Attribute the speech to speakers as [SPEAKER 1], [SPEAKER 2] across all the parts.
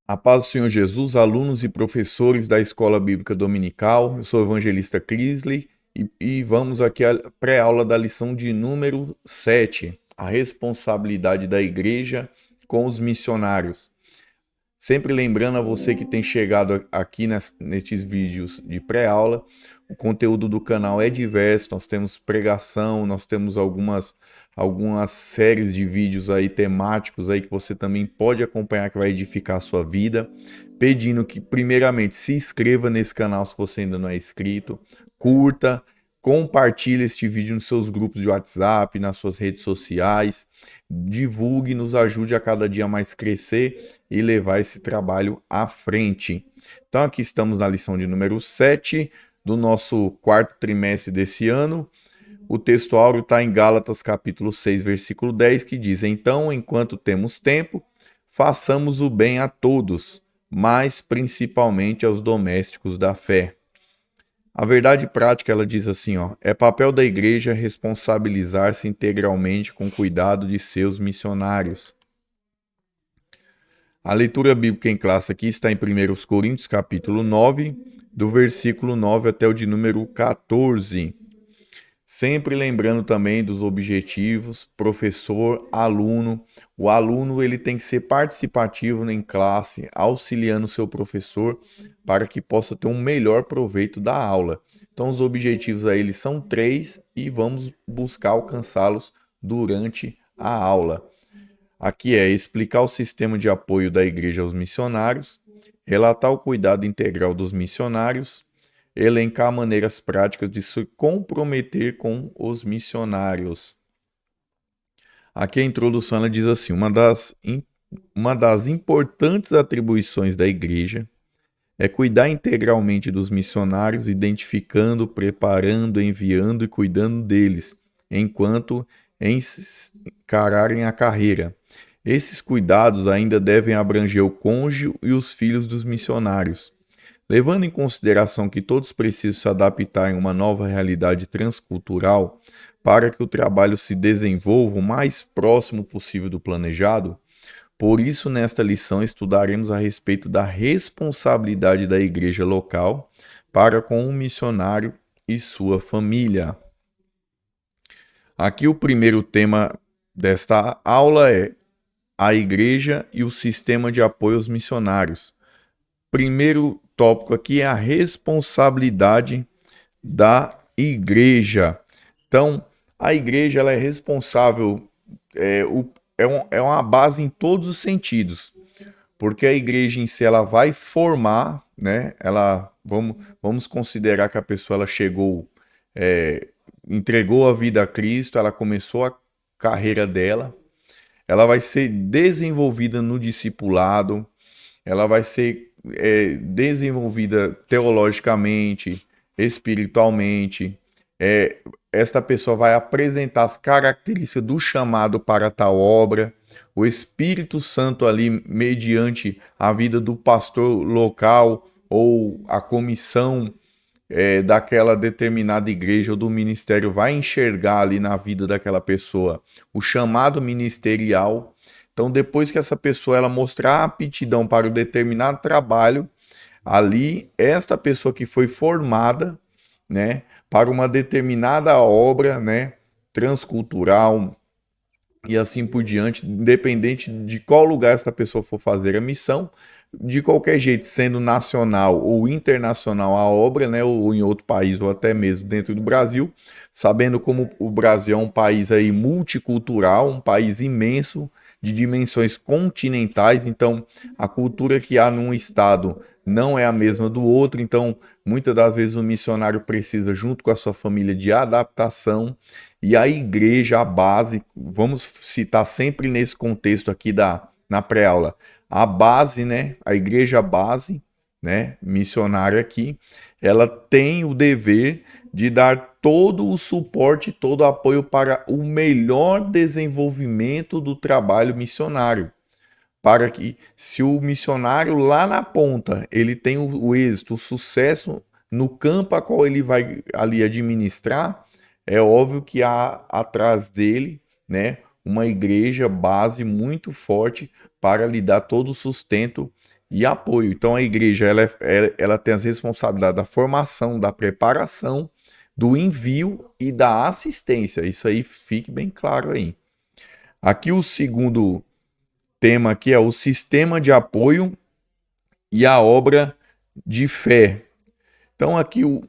[SPEAKER 1] A paz do Senhor Jesus, alunos e professores da Escola Bíblica Dominical, eu sou o evangelista Crisley e vamos aqui à pré-aula da lição de número 7, a responsabilidade da igreja com os missionários. Sempre lembrando a você que tem chegado aqui nestes vídeos de pré-aula, o conteúdo do canal é diverso, nós temos pregação, nós temos algumas séries de vídeos aí temáticos aí que você também pode acompanhar que vai edificar a sua vida, pedindo que primeiramente se inscreva nesse canal se você ainda não é inscrito, curta, compartilhe este vídeo nos seus grupos de WhatsApp, nas suas redes sociais, divulgue, nos ajude a cada dia mais crescer e levar esse trabalho à frente. Então aqui estamos na lição de número 7 do nosso quarto trimestre desse ano. O texto áureo está em Gálatas capítulo 6, versículo 10, que diz: Então, enquanto temos tempo, façamos o bem a todos, mas principalmente aos domésticos da fé. A verdade prática, ela diz assim, ó, é papel da igreja responsabilizar-se integralmente com cuidado de seus missionários. A leitura bíblica em classe aqui está em 1 Coríntios, capítulo 9, do versículo 9 até o de número 14. Sempre lembrando também dos objetivos, professor, aluno. O aluno ele tem que ser participativo em classe, auxiliando o seu professor para que possa ter um melhor proveito da aula. Então os objetivos aí eles são 3 e vamos buscar alcançá-los durante a aula. Aqui é explicar o sistema de apoio da igreja aos missionários, relatar o cuidado integral dos missionários, elencar maneiras práticas de se comprometer com os missionários. Aqui a introdução ela diz assim: uma das importantes atribuições da igreja é cuidar integralmente dos missionários, identificando, preparando, enviando e cuidando deles, enquanto encararem a carreira. Esses cuidados ainda devem abranger o cônjuge e os filhos dos missionários. Levando em consideração que todos precisam se adaptar em uma nova realidade transcultural para que o trabalho se desenvolva o mais próximo possível do planejado, por isso, nesta lição, estudaremos a respeito da responsabilidade da igreja local para com o missionário e sua família. Aqui, o primeiro tema desta aula é a igreja e o sistema de apoio aos missionários. Primeiro tópico aqui é a responsabilidade da igreja. Então, a igreja ela é responsável, é uma base em todos os sentidos, porque a igreja em si ela vai formar, né? Vamos considerar que a pessoa ela chegou, entregou a vida a Cristo, ela começou a carreira dela, ela vai ser desenvolvida no discipulado, ela vai ser desenvolvida teologicamente, espiritualmente. Esta pessoa vai apresentar as características do chamado para tal obra. O Espírito Santo ali, mediante a vida do pastor local ou a comissão daquela determinada igreja ou do ministério, vai enxergar ali na vida daquela pessoa o chamado ministerial. Então, depois que essa pessoa ela mostrar aptidão para o determinado trabalho, ali, esta pessoa que foi formada, né, para uma determinada obra, né, transcultural e assim por diante, independente de qual lugar essa pessoa for fazer a missão, de qualquer jeito, sendo nacional ou internacional a obra, né, ou em outro país ou até mesmo dentro do Brasil, sabendo como o Brasil é um país aí multicultural, um país imenso, de dimensões continentais, então a cultura que há num estado não é a mesma do outro, então muitas das vezes o missionário precisa, junto com a sua família, de adaptação, e a igreja, a base, vamos citar sempre nesse contexto aqui na pré-aula, a base, né, a igreja base, né, missionária aqui, ela tem o dever de dar todo o suporte, todo o apoio para o melhor desenvolvimento do trabalho missionário, para que se o missionário lá na ponta, ele tem o êxito, o sucesso no campo a qual ele vai ali administrar, é óbvio que há atrás dele, né, uma igreja base muito forte para lhe dar todo o sustento e apoio. Então a igreja ela tem as responsabilidades da formação, da preparação, do envio e da assistência. Isso aí fique bem claro aí. Aqui o segundo tema aqui é o sistema de apoio e a obra de fé. Então aqui o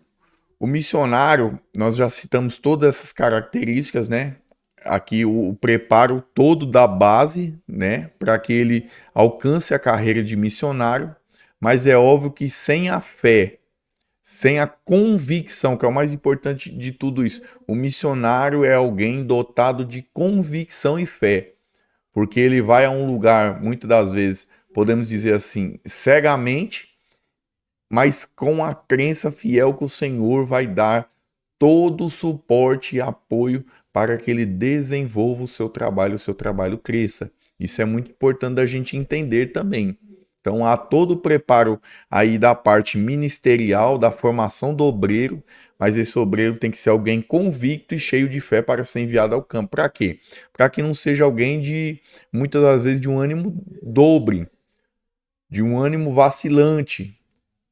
[SPEAKER 1] missionário, nós já citamos todas essas características, né? Aqui o preparo todo da base, né, para que ele alcance a carreira de missionário, mas é óbvio que sem a fé, sem a convicção, que é o mais importante de tudo isso, o missionário é alguém dotado de convicção e fé, porque ele vai a um lugar, muitas das vezes, podemos dizer assim, cegamente, mas com a crença fiel que o Senhor vai dar todo o suporte e apoio para que ele desenvolva o seu trabalho cresça. Isso é muito importante da gente entender também. Então há todo o preparo aí da parte ministerial, da formação do obreiro, mas esse obreiro tem que ser alguém convicto e cheio de fé para ser enviado ao campo. Para quê? Para que não seja alguém de, muitas das vezes, de um ânimo dobre, de um ânimo vacilante,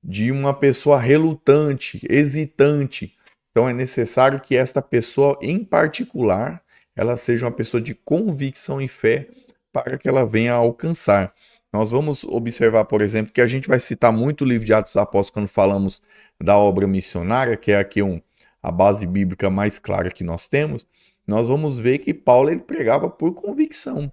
[SPEAKER 1] de uma pessoa relutante, hesitante. Então é necessário que esta pessoa em particular, ela seja uma pessoa de convicção e fé para que ela venha a alcançar. Nós vamos observar, por exemplo, que a gente vai citar muito o livro de Atos dos Apóstolos quando falamos da obra missionária, que é aqui a base bíblica mais clara que nós temos. Nós vamos ver que Paulo ele pregava por convicção,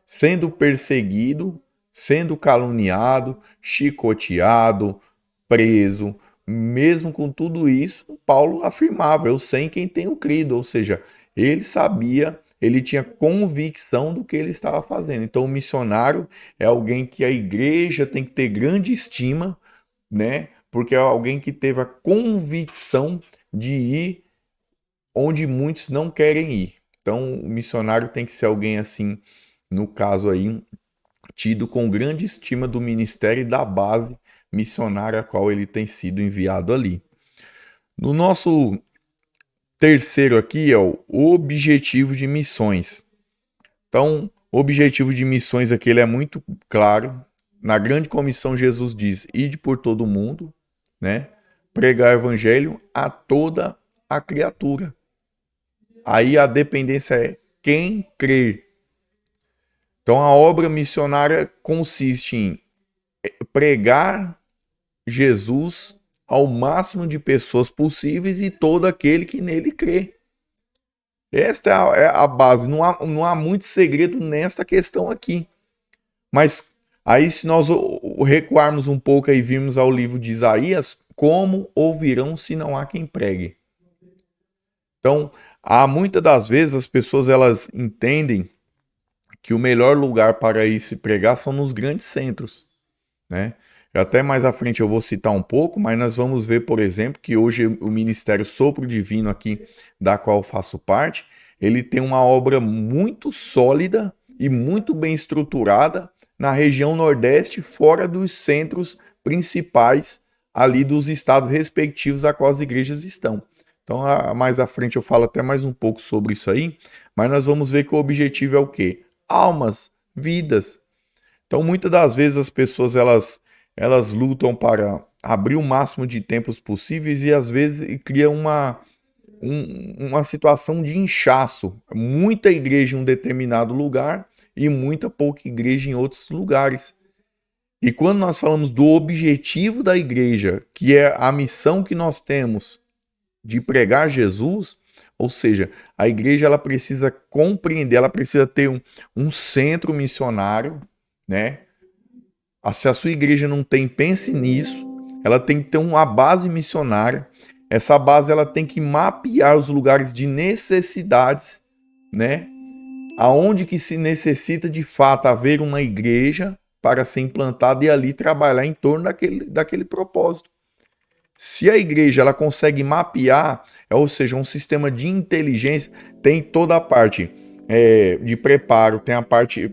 [SPEAKER 1] sendo perseguido, sendo caluniado, chicoteado, preso. Mesmo com tudo isso, Paulo afirmava: eu sei em quem tenho crido, ou seja, ele sabia, ele tinha convicção do que ele estava fazendo. Então, o missionário é alguém que a igreja tem que ter grande estima, né? Porque é alguém que teve a convicção de ir onde muitos não querem ir. Então, o missionário tem que ser alguém assim, no caso aí, tido com grande estima do ministério e da base missionária a qual ele tem sido enviado ali. No nosso terceiro aqui é o objetivo de missões. Então, o objetivo de missões aqui ele é muito claro. Na grande comissão Jesus diz: ide por todo o mundo, né? Pregar o evangelho a toda a criatura. Aí a dependência é quem crer. Então a obra missionária consiste em pregar Jesus ao máximo de pessoas possíveis e todo aquele que nele crê. Esta é a base. Não há muito segredo nesta questão aqui. Mas aí se nós recuarmos um pouco e virmos ao livro de Isaías, como ouvirão se não há quem pregue? Então, há muitas das vezes as pessoas elas entendem que o melhor lugar para ir se pregar são nos grandes centros, né? Até mais à frente eu vou citar um pouco, mas nós vamos ver, por exemplo, que hoje o Ministério Sopro Divino aqui, da qual eu faço parte, ele tem uma obra muito sólida e muito bem estruturada na região Nordeste, fora dos centros principais ali dos estados respectivos a qual as igrejas estão. Então, mais à frente eu falo até mais um pouco sobre isso aí, mas nós vamos ver que o objetivo é o quê? Almas, vidas. Então, muitas das vezes as pessoas elas lutam para abrir o máximo de templos possíveis e às vezes cria uma situação de inchaço. Muita igreja em um determinado lugar e muita pouca igreja em outros lugares. E quando nós falamos do objetivo da igreja, que é a missão que nós temos de pregar Jesus, ou seja, a igreja ela precisa compreender, ela precisa ter um centro missionário, né? Se a sua igreja não tem, pense nisso. Ela tem que ter uma base missionária. Essa base ela tem que mapear os lugares de necessidades, né? Aonde que se necessita de fato haver uma igreja para ser implantada e ali trabalhar em torno daquele propósito. Se a igreja ela consegue mapear, ou seja, um sistema de inteligência, tem toda a parte de preparo, tem a parte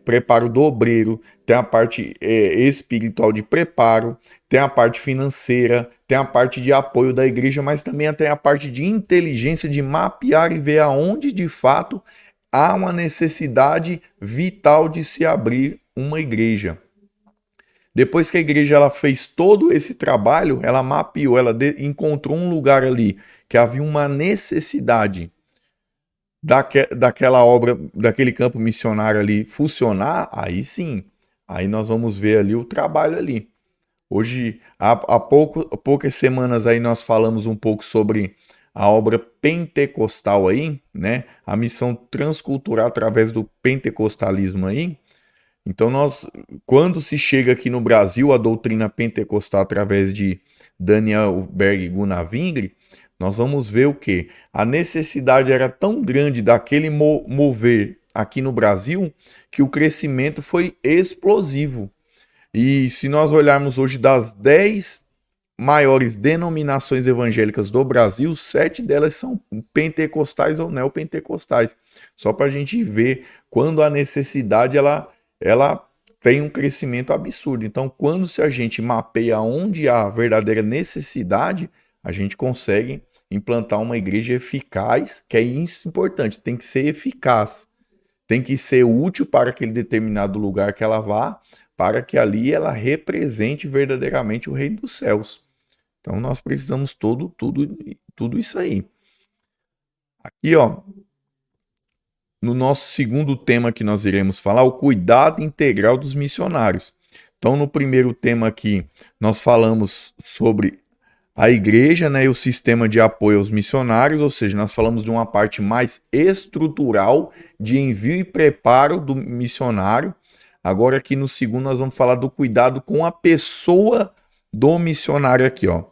[SPEAKER 1] preparo do obreiro, tem a parte espiritual de preparo, tem a parte financeira, tem a parte de apoio da igreja, mas também tem a parte de inteligência de mapear e ver aonde de fato há uma necessidade vital de se abrir uma igreja. Depois que a igreja ela fez todo esse trabalho, ela mapeou, ela encontrou um lugar ali que havia uma necessidade daquela obra, daquele campo missionário ali funcionar, aí sim, aí nós vamos ver ali o trabalho ali. Hoje, há poucas semanas aí nós falamos um pouco sobre a obra pentecostal aí, né? A missão transcultural através do pentecostalismo aí. Então quando se chega aqui no Brasil a doutrina pentecostal através de Daniel Berg Gunavingre, nós vamos ver o que? A necessidade era tão grande daquele mover aqui no Brasil que o crescimento foi explosivo. E se nós olharmos hoje das 10 maiores denominações evangélicas do Brasil, 7 delas são pentecostais ou neopentecostais. Só para a gente ver quando a necessidade ela tem um crescimento absurdo. Então, quando se a gente mapeia onde há verdadeira necessidade, a gente consegue implantar uma igreja eficaz, que é isso importante, tem que ser eficaz, tem que ser útil para aquele determinado lugar que ela vá, para que ali ela represente verdadeiramente o reino dos céus. Então nós precisamos tudo isso aí. Aqui, ó, no nosso segundo tema que nós iremos falar, o cuidado integral dos missionários. Então, no primeiro tema aqui, nós falamos sobre a igreja, né, e o sistema de apoio aos missionários, ou seja, nós falamos de uma parte mais estrutural de envio e preparo do missionário. Agora aqui no segundo nós vamos falar do cuidado com a pessoa do missionário aqui, ó.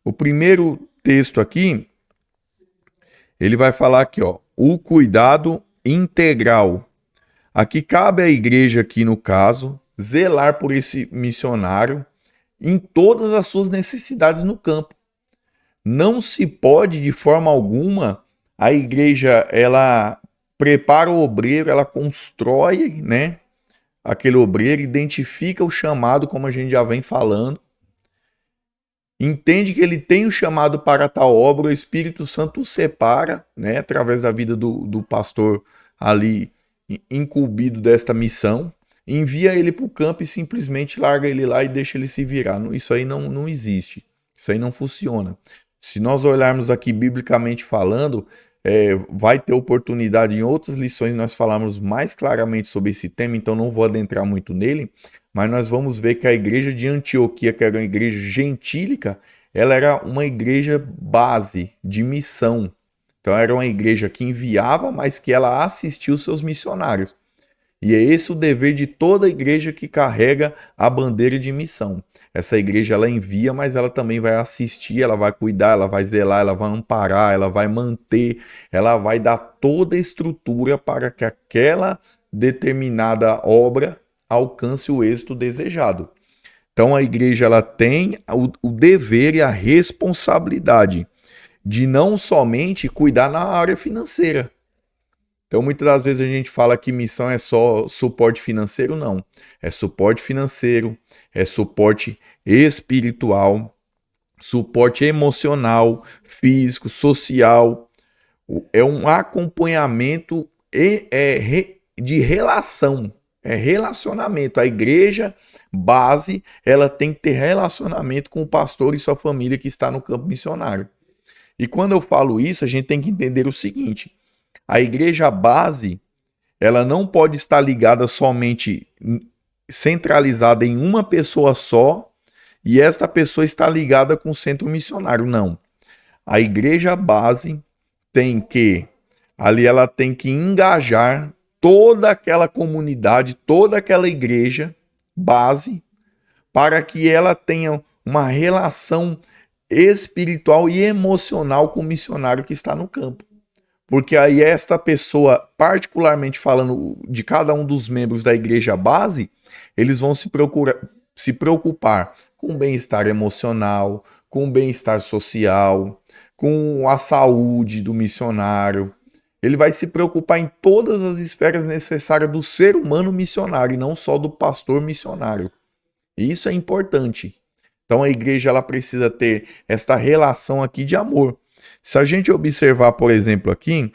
[SPEAKER 1] O primeiro texto aqui, ele vai falar aqui, ó, o cuidado integral. Aqui cabe à igreja aqui no caso zelar por esse missionário em todas as suas necessidades no campo. Não se pode de forma alguma a igreja ela prepara o obreiro, ela constrói, né, aquele obreiro, identifica o chamado, como a gente já vem falando, entende que ele tem o chamado para tal obra, o Espírito Santo o separa, né, através da vida do pastor ali incumbido desta missão, envia ele para o campo e simplesmente larga ele lá e deixa ele se virar. Isso aí não existe, isso aí não funciona. Se nós olharmos aqui biblicamente falando, vai ter oportunidade em outras lições nós falarmos mais claramente sobre esse tema, então não vou adentrar muito nele, mas nós vamos ver que a igreja de Antioquia, que era uma igreja gentílica, ela era uma igreja base de missão. Então era uma igreja que enviava, mas que ela assistia os seus missionários. E é esse o dever de toda igreja que carrega a bandeira de missão. Essa igreja ela envia, mas ela também vai assistir, ela vai cuidar, ela vai zelar, ela vai amparar, ela vai manter, ela vai dar toda a estrutura para que aquela determinada obra alcance o êxito desejado. Então a igreja ela tem o dever e a responsabilidade de não somente cuidar na área financeira. Então, muitas das vezes a gente fala que missão é só suporte financeiro, não. É suporte financeiro, é suporte espiritual, suporte emocional, físico, social. É um acompanhamento de relação, é relacionamento. A igreja base, ela tem que ter relacionamento com o pastor e sua família que está no campo missionário. E quando eu falo isso, a gente tem que entender o seguinte: a igreja base, ela não pode estar ligada somente, centralizada em uma pessoa só, e esta pessoa está ligada com o centro missionário. Não. A igreja base ela tem que engajar toda aquela comunidade, toda aquela igreja base, para que ela tenha uma relação espiritual e emocional com o missionário que está no campo. Porque aí esta pessoa, particularmente falando de cada um dos membros da igreja base, eles vão se preocupar com o bem-estar emocional, com o bem-estar social, com a saúde do missionário. Ele vai se preocupar em todas as esferas necessárias do ser humano missionário e não só do pastor missionário. E isso é importante. Então a igreja ela precisa ter esta relação aqui de amor. Se a gente observar, por exemplo, aqui,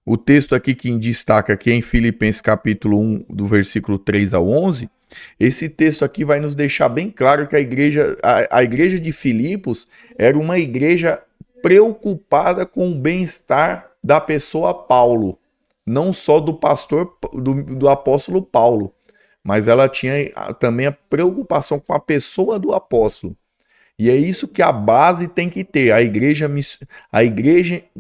[SPEAKER 1] o texto aqui que destaca aqui em Filipenses capítulo 1, do versículo 3 ao 11, Esse texto aqui vai nos deixar bem claro que a igreja de Filipos era uma igreja preocupada com o bem-estar da pessoa Paulo, não só do pastor, do apóstolo Paulo, mas ela tinha também a preocupação com a pessoa do apóstolo. E é isso que a base tem que ter. A igreja,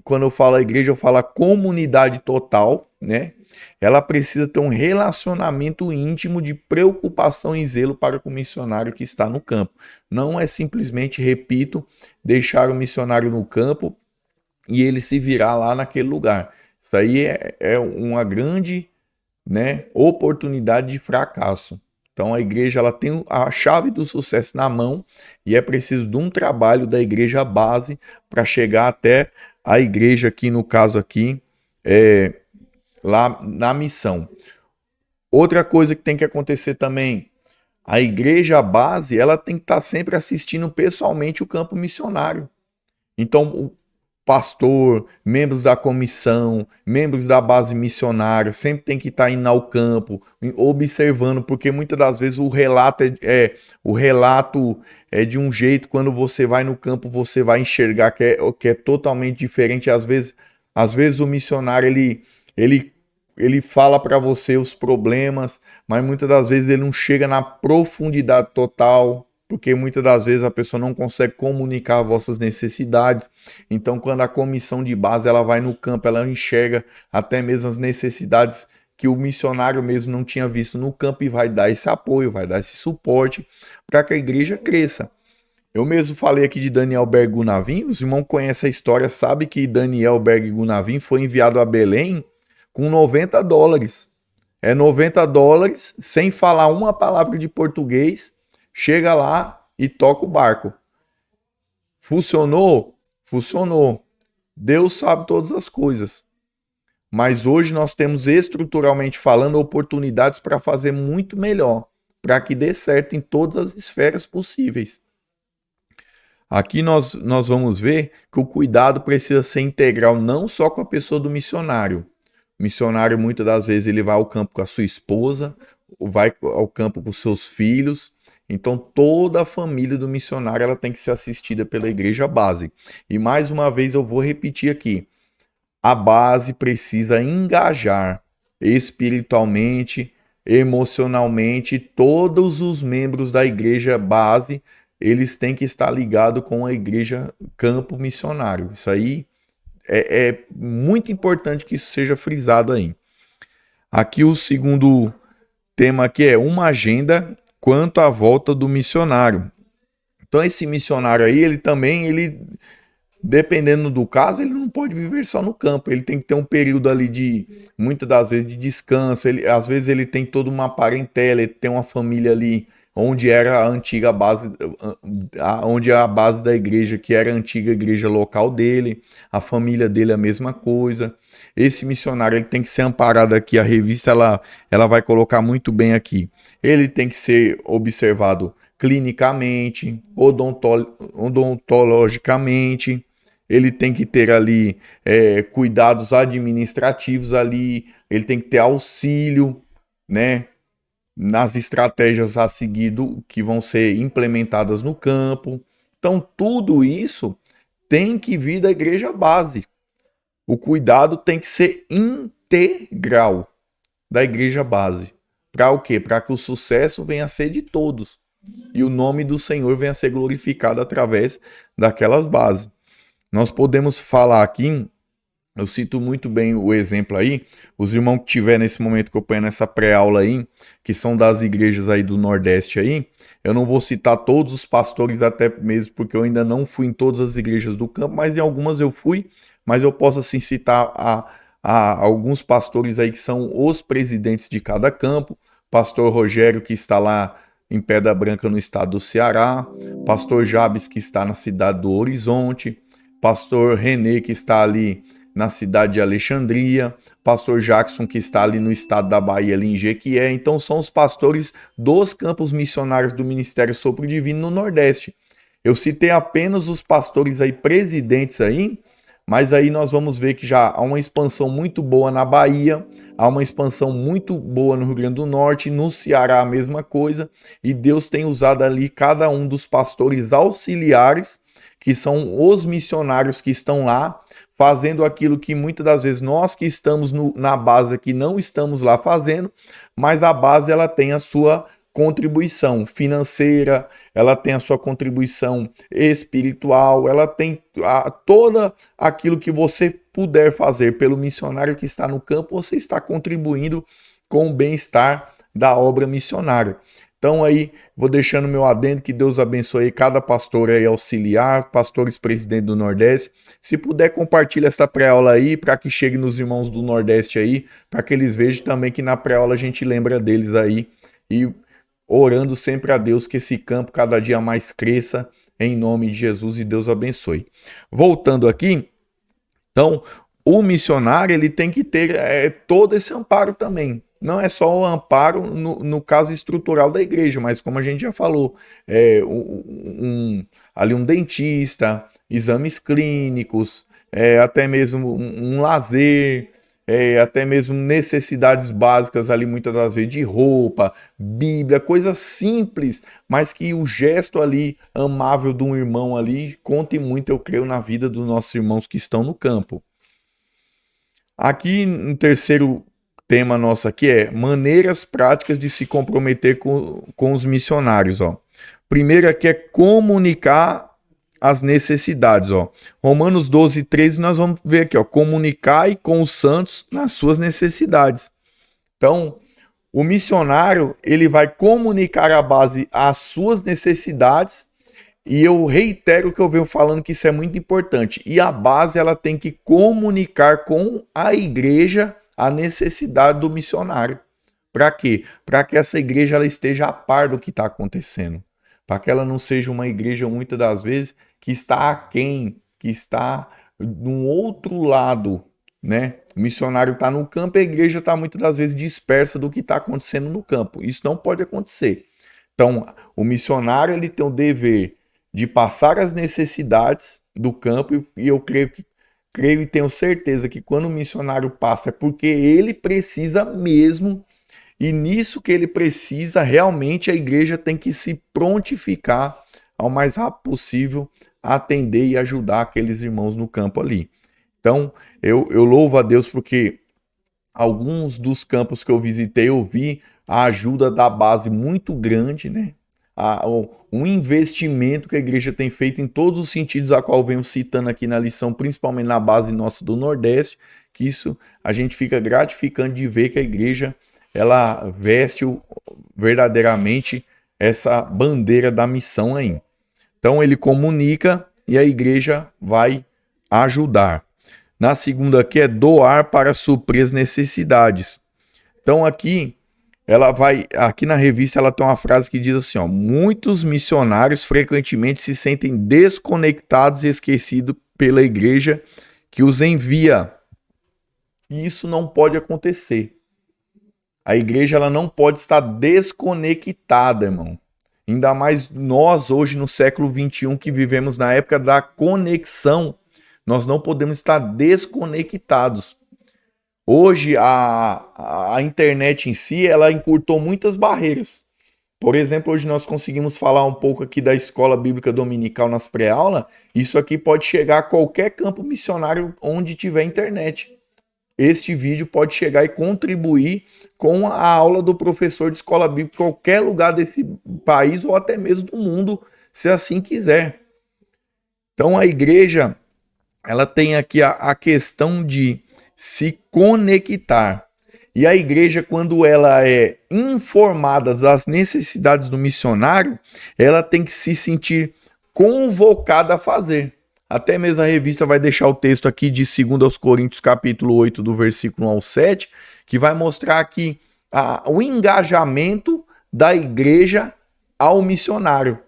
[SPEAKER 1] quando eu falo a igreja, eu falo a comunidade total, né? Ela precisa ter um relacionamento íntimo de preocupação e zelo para com o missionário que está no campo. Não é simplesmente, repito, deixar o missionário no campo e ele se virar lá naquele lugar. Isso aí é uma grande, né, oportunidade de fracasso. Então a igreja ela tem a chave do sucesso na mão e é preciso de um trabalho da igreja base para chegar até a igreja aqui, no caso aqui, lá na missão. Outra coisa que tem que acontecer também, a igreja base ela tem que estar sempre assistindo pessoalmente o campo missionário. Então o pastor, membros da comissão, membros da base missionária, sempre tem que estar indo ao campo, observando, porque muitas das vezes o relato é de um jeito, quando você vai no campo, você vai enxergar que é totalmente diferente. Às vezes o missionário ele fala para você os problemas, mas muitas das vezes ele não chega na profundidade total, porque muitas das vezes a pessoa não consegue comunicar vossas necessidades. Então, quando a comissão de base ela vai no campo, ela enxerga até mesmo as necessidades que o missionário mesmo não tinha visto no campo e vai dar esse apoio, vai dar esse suporte para que a igreja cresça. Eu mesmo falei aqui de Daniel Berg Gunavin, os irmãos conhecem a história, sabe que Daniel Berg Gunavin foi enviado a Belém com $90. É $90 sem falar uma palavra de português. Chega lá e toca o barco. Funcionou? Funcionou. Deus sabe todas as coisas. Mas hoje nós temos, estruturalmente falando, oportunidades para fazer muito melhor, para que dê certo em todas as esferas possíveis. Aqui nós vamos ver que o cuidado precisa ser integral, não só com a pessoa do missionário. O missionário, muitas das vezes, ele vai ao campo com a sua esposa, vai ao campo com seus filhos. Então, toda a família do missionário ela tem que ser assistida pela igreja base. E mais uma vez eu vou repetir aqui. A base precisa engajar espiritualmente, emocionalmente, todos os membros da igreja base, eles têm que estar ligados com a igreja campo missionário. Isso aí é muito importante que isso seja frisado aí. Aqui o segundo tema aqui é uma agenda quanto à volta do missionário. Então esse missionário aí, ele dependendo do caso, ele não pode viver só no campo, ele tem que ter um período ali muitas das vezes, de descanso, às vezes ele tem toda uma parentela, ele tem uma família ali, onde era a antiga base, onde é a base da igreja, que era a antiga igreja local dele, a família dele é a mesma coisa. Esse missionário ele tem que ser amparado aqui, a revista ela vai colocar muito bem aqui. Ele tem que ser observado clinicamente, odontologicamente, ele tem que ter ali cuidados administrativos ali, ele tem que ter auxílio, né, nas estratégias a seguir que vão ser implementadas no campo. Então tudo isso tem que vir da igreja base. O cuidado tem que ser integral da igreja base. Para o quê? Para que o sucesso venha a ser de todos e o nome do Senhor venha a ser glorificado através daquelas bases. Nós podemos falar aqui, eu cito muito bem o exemplo aí, os irmãos que tiver nesse momento acompanhando essa pré-aula aí, que são das igrejas aí do Nordeste aí, eu não vou citar todos os pastores, até mesmo porque eu ainda não fui em todas as igrejas do campo, mas em algumas eu fui, mas eu posso assim citar a alguns pastores aí que são os presidentes de cada campo, pastor Rogério que está lá em Pedra Branca no estado do Ceará, pastor Jabes que está na cidade do Horizonte, pastor Renê que está ali na cidade de Alexandria, pastor Jackson que está ali no estado da Bahia, ali em Jequié. Então são os pastores dos campos missionários do Ministério Sopro Divino no Nordeste. Eu citei apenas os pastores aí presidentes aí, mas aí nós vamos ver que já há uma expansão muito boa na Bahia, há uma expansão muito boa no Rio Grande do Norte, no Ceará a mesma coisa, e Deus tem usado ali cada um dos pastores auxiliares, que são os missionários que estão lá, fazendo aquilo que muitas das vezes nós que estamos na base aqui não estamos lá fazendo, mas a base ela tem a sua contribuição financeira, ela tem a sua contribuição espiritual, ela tem toda aquilo que você puder fazer pelo missionário que está no campo, você está contribuindo com o bem-estar da obra missionária. Então aí, vou deixando meu adendo, que Deus abençoe cada pastor aí auxiliar, pastores presidente do Nordeste. Se puder, compartilha essa pré-aula aí, para que chegue nos irmãos do Nordeste aí, para que eles vejam também que na pré-aula a gente lembra deles aí, e orando sempre a Deus que esse campo cada dia mais cresça, em nome de Jesus, e Deus abençoe. Voltando aqui, então, o missionário ele tem que ter todo esse amparo também. Não é só o amparo no caso estrutural da igreja, mas como a gente já falou, ali um dentista, exames clínicos, até mesmo um lazer, até mesmo necessidades básicas ali, muitas das vezes, de roupa, Bíblia, coisas simples, mas que o gesto ali amável de um irmão ali conte muito, eu creio, na vida dos nossos irmãos que estão no campo. Aqui no terceiro tema nosso aqui é maneiras práticas de se comprometer com os missionários. Ó. Primeiro aqui é comunicar as necessidades. Ó. Romanos 12, 13, nós vamos ver aqui, ó, comunicai com os santos nas suas necessidades. Então, o missionário ele vai comunicar à base as suas necessidades, e eu reitero que eu venho falando que isso é muito importante. E a base ela tem que comunicar com a igreja a necessidade do missionário. Para quê? Para que essa igreja ela esteja a par do que está acontecendo. Para que ela não seja uma igreja, muitas das vezes, que está aquém, que está num outro lado, né? O missionário está no campo e a igreja está muitas das vezes dispersa do que está acontecendo no campo. Isso não pode acontecer. Então, o missionário ele tem o dever de passar as necessidades do campo, e eu creio e tenho certeza que quando o missionário passa é porque ele precisa mesmo, e nisso que ele precisa, realmente a igreja tem que se prontificar ao mais rápido possível a atender e ajudar aqueles irmãos no campo ali. Então, eu louvo a Deus porque alguns dos campos que eu visitei, eu vi a ajuda da base muito grande, né? Um investimento que a igreja tem feito em todos os sentidos, a qual eu venho citando aqui na lição, principalmente na base nossa do Nordeste, que isso a gente fica gratificante de ver que a igreja ela veste verdadeiramente essa bandeira da missão aí. Então ele comunica e a igreja vai ajudar. Na segunda aqui é doar para suprir as necessidades. Então aqui aqui na revista ela tem uma frase que diz assim, ó, muitos missionários frequentemente se sentem desconectados e esquecidos pela igreja que os envia. E isso não pode acontecer. A igreja ela não pode estar desconectada, irmão. Ainda mais nós hoje no século 21 que vivemos na época da conexão, nós não podemos estar desconectados. Hoje, a internet em si, ela encurtou muitas barreiras. Por exemplo, hoje nós conseguimos falar um pouco aqui da Escola Bíblica Dominical nas pré-aulas. Isso aqui pode chegar a qualquer campo missionário onde tiver internet. Este vídeo pode chegar e contribuir com a aula do professor de Escola Bíblica em qualquer lugar desse país ou até mesmo do mundo, se assim quiser. Então, a igreja, ela tem aqui a questão de se conectar. E a igreja, quando ela é informada das necessidades do missionário, ela tem que se sentir convocada a fazer. Até mesmo a revista vai deixar o texto aqui de 2 Coríntios capítulo 8, do versículo 1 ao 7, que vai mostrar aqui o engajamento da igreja ao missionário.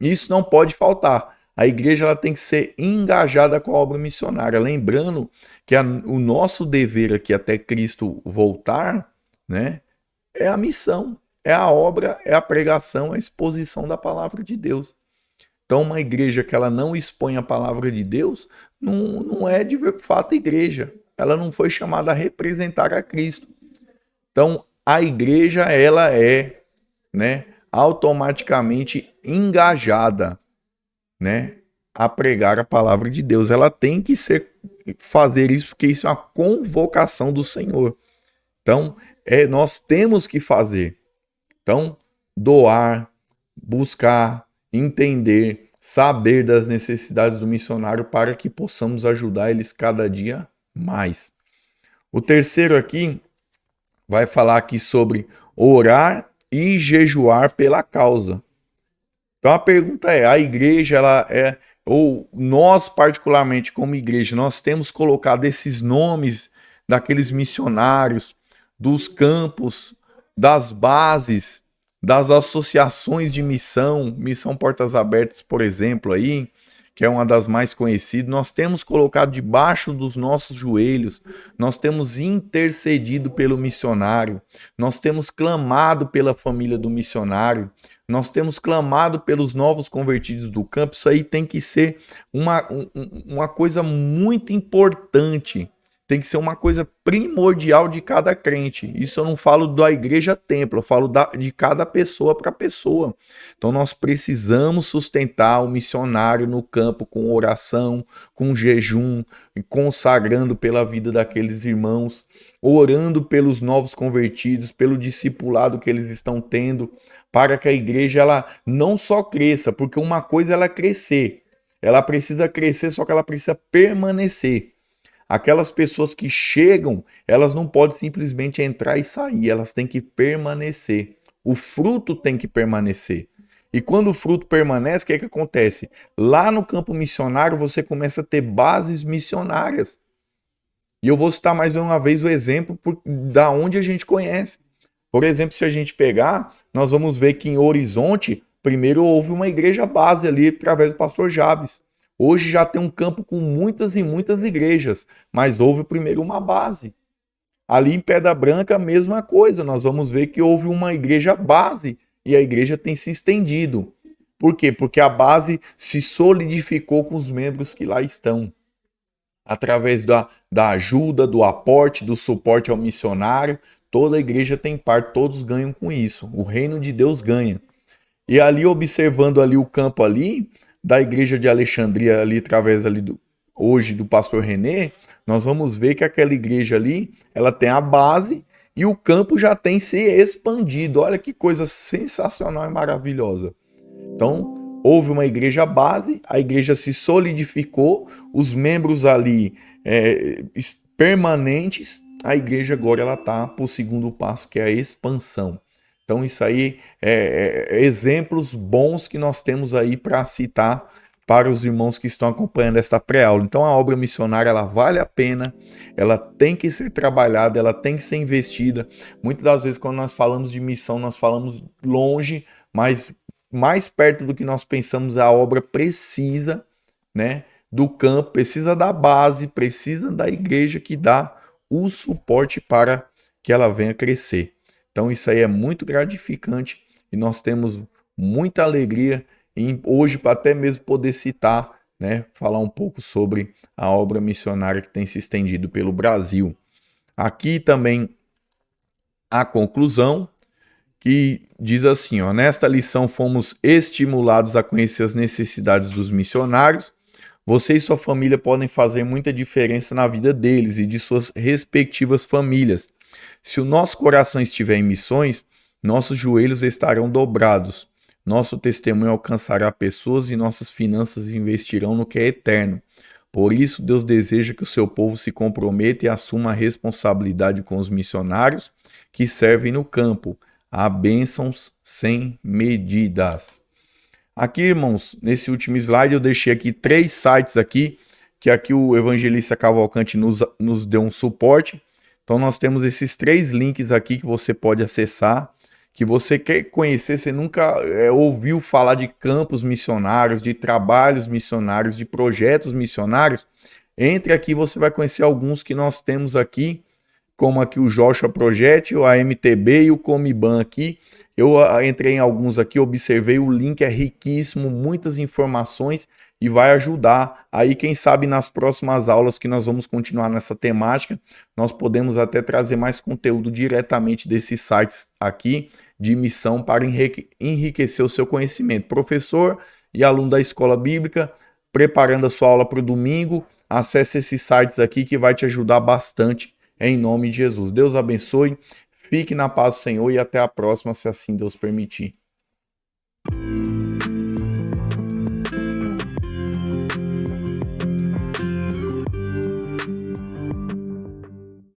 [SPEAKER 1] Isso não pode faltar. A igreja ela tem que ser engajada com a obra missionária. Lembrando que o nosso dever aqui até Cristo voltar, né, é a missão, é a obra, é a pregação, é a exposição da palavra de Deus. Então, uma igreja que ela não expõe a palavra de Deus não é de fato igreja. Ela não foi chamada a representar a Cristo. Então, a igreja, ela é, né, automaticamente engajada, né, a pregar a palavra de Deus. Ela tem que fazer isso, porque isso é uma convocação do Senhor. Então, nós temos que fazer. Então, doar, buscar, entender, saber das necessidades do missionário para que possamos ajudar eles cada dia mais. O terceiro aqui vai falar aqui sobre orar e jejuar pela causa. Então a pergunta é, a igreja, ou nós particularmente como igreja, nós temos colocado esses nomes daqueles missionários, dos campos, das bases, das associações de missão, Missão Portas Abertas, por exemplo, aí, que é uma das mais conhecidas, nós temos colocado debaixo dos nossos joelhos, nós temos intercedido pelo missionário, nós temos clamado pela família do missionário, nós temos clamado pelos novos convertidos do campo. Isso aí tem que ser uma coisa muito importante, tem que ser uma coisa primordial de cada crente. Isso eu não falo da igreja templo, eu falo de cada pessoa para pessoa. Então nós precisamos sustentar o missionário no campo com oração, com jejum, consagrando pela vida daqueles irmãos, orando pelos novos convertidos, pelo discipulado que eles estão tendo, para que a igreja ela não só cresça, porque uma coisa é ela crescer, ela precisa crescer, só que ela precisa permanecer. Aquelas pessoas que chegam, elas não podem simplesmente entrar e sair, elas têm que permanecer. O fruto tem que permanecer. E quando o fruto permanece, o que é que acontece? Lá no campo missionário, você começa a ter bases missionárias. E eu vou citar mais uma vez o exemplo da onde a gente conhece. Por exemplo, se a gente pegar, nós vamos ver que em Horizonte, primeiro houve uma igreja base ali através do pastor Jabes. Hoje já tem um campo com muitas e muitas igrejas, mas houve primeiro uma base. Ali em Pedra Branca, a mesma coisa. Nós vamos ver que houve uma igreja base e a igreja tem se estendido. Por quê? Porque a base se solidificou com os membros que lá estão. Através da ajuda, do aporte, do suporte ao missionário, toda a igreja tem parte, todos ganham com isso. O reino de Deus ganha. E ali, observando ali o campo ali, da igreja de Alexandria, ali através ali hoje do pastor René, nós vamos ver que aquela igreja ali, ela tem a base e o campo já tem se expandido. Olha que coisa sensacional e maravilhosa. Então, houve uma igreja base, a igreja se solidificou, os membros ali permanentes, a igreja agora ela está para o segundo passo, que é a expansão. Então isso aí é exemplos bons que nós temos aí para citar para os irmãos que estão acompanhando esta pré-aula. Então a obra missionária ela vale a pena, ela tem que ser trabalhada, ela tem que ser investida. Muitas das vezes quando nós falamos de missão, nós falamos longe, mas mais perto do que nós pensamos, a obra precisa, né, do campo, precisa da base, precisa da igreja que dá o suporte para que ela venha crescer. Então isso aí é muito gratificante e nós temos muita alegria em hoje para até mesmo poder citar, né, falar um pouco sobre a obra missionária que tem se estendido pelo Brasil. Aqui também a conclusão que diz assim, ó, nesta lição fomos estimulados a conhecer as necessidades dos missionários. Você e sua família podem fazer muita diferença na vida deles e de suas respectivas famílias. Se o nosso coração estiver em missões, nossos joelhos estarão dobrados, nosso testemunho alcançará pessoas e nossas finanças investirão no que é eterno. Por isso, Deus deseja que o seu povo se comprometa e assuma a responsabilidade com os missionários que servem no campo. Há bênçãos sem medidas. Aqui, irmãos, nesse último slide eu deixei aqui 3 sites aqui, que aqui o evangelista Cavalcante nos deu um suporte. Então nós temos esses 3 links aqui que você pode acessar, que você quer conhecer, você nunca ouviu falar de campos missionários, de trabalhos missionários, de projetos missionários. Entre aqui, você vai conhecer alguns que nós temos aqui, como aqui o Joshua Project, a MTB e o Comiban aqui. Eu entrei em alguns aqui, observei, o link é riquíssimo, muitas informações e vai ajudar. Aí, quem sabe nas próximas aulas que nós vamos continuar nessa temática, nós podemos até trazer mais conteúdo diretamente desses sites aqui de missão para enriquecer o seu conhecimento. Professor e aluno da escola bíblica, preparando a sua aula para o domingo, acesse esses sites aqui que vai te ajudar bastante em nome de Jesus. Deus abençoe, fique na paz do Senhor e até a próxima, se assim Deus permitir.